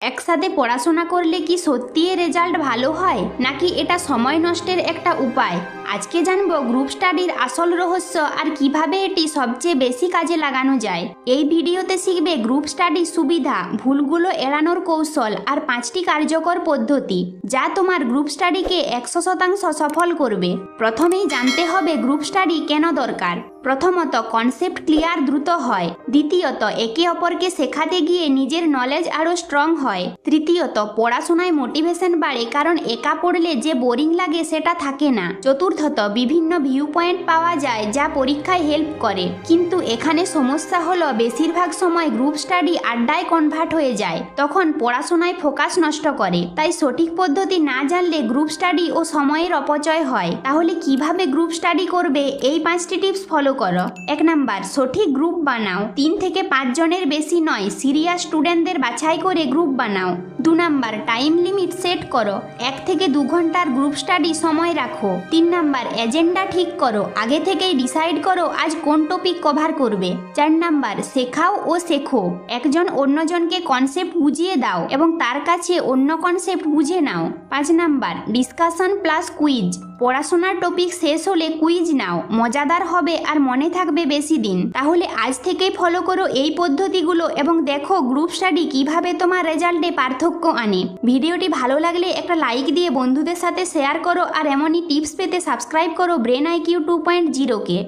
একসাথে পড়াশোনা করলে কি সত্যিই রেজাল্ট ভালো হয় নাকি এটা সময় নষ্টের একটা উপায়? আজকে জানবো গ্রুপ স্টাডির আসল রহস্য আর কিভাবে এটি সবচেয়ে বেশি কাজে লাগানো যায়। এই ভিডিওতে শিখবে গ্রুপ স্টাডির সুবিধা, ভুলগুলো এড়ানোর কৌশল আর 5টি কার্যকর পদ্ধতি যা তোমার গ্রুপ স্টাডিকে 100% সফল করবে। প্রথমেই জানতে হবে গ্রুপ স্টাডি কেন দরকার। প্রথমত, কনসেপ্ট ক্লিয়ার দ্রুত হয়। দ্বিতীয়ত, একে অপরকে শেখাতে গিয়ে নিজের নলেজ আরও স্ট্রং হয়। তৃতীয়ত, পড়াশোনায় মোটিভেশন বাড়ে কারণ একা পড়লে যে বোরিং লাগে সেটা থাকে না। চতুর্থত, বিভিন্ন ভিউ পয়েন্ট পাওয়া যায় যা পরীক্ষায় হেল্প করে। কিন্তু এখানে সমস্যা হলো বেশিরভাগ সময় গ্রুপ স্টাডি আড্ডায় কনভার্ট হয়ে যায়, তখন পড়াশোনায় ফোকাস নষ্ট করে। তাই সঠিক পদ্ধতি না জানলে গ্রুপ স্টাডি ও সময়ের অপচয় হয়। তাহলে কিভাবে গ্রুপ স্টাডি করবে এই 5টি টিপস ফলো করো। 1 নাম্বার, সঠিক গ্রুপ বানাও। 3 থেকে 5 জনের বেশি নয়, সিরিয়াস স্টুডেন্টদের বাছাই করে গ্রুপ বানাও। 2 নাম্বার, টাইম লিমিট সেট করো। 1 থেকে 2 ঘন্টার গ্রুপ স্টাডি সময় রাখো। 3 নাম্বার, এজেন্ডা ঠিক করো। আগে থেকেই ডিসাইড করো আজ কোন টপিক কভার করবে। 4 নাম্বার, শেখাও ও শেখো। একজন অন্যজনকে কনসেপ্ট বুঝিয়ে দাও এবং তার কাছে অন্য কনসেপ্ট বুঝে নাও। 5 নাম্বার, ডিসকাশন প্লাস কুইজ। পড়াশোনার টপিক শেষ হলে কুইজ নাও, মজাদার হবে আর মনে থাকবে বেশি দিন। তাহলে আজ থেকেই ফলো করো এই পদ্ধতিগুলো এবং দেখো গ্রুপ স্টাডি কিভাবে তোমার রেজাল্টে পার্থক্য আনে। ভিডিওটি ভালো লাগলে একটা লাইক দিয়ে বন্ধুদের সাথে শেয়ার করো আর এমনই টিপস পেতে সাবস্ক্রাইব করো ব্রেন IQ 2.0 কে।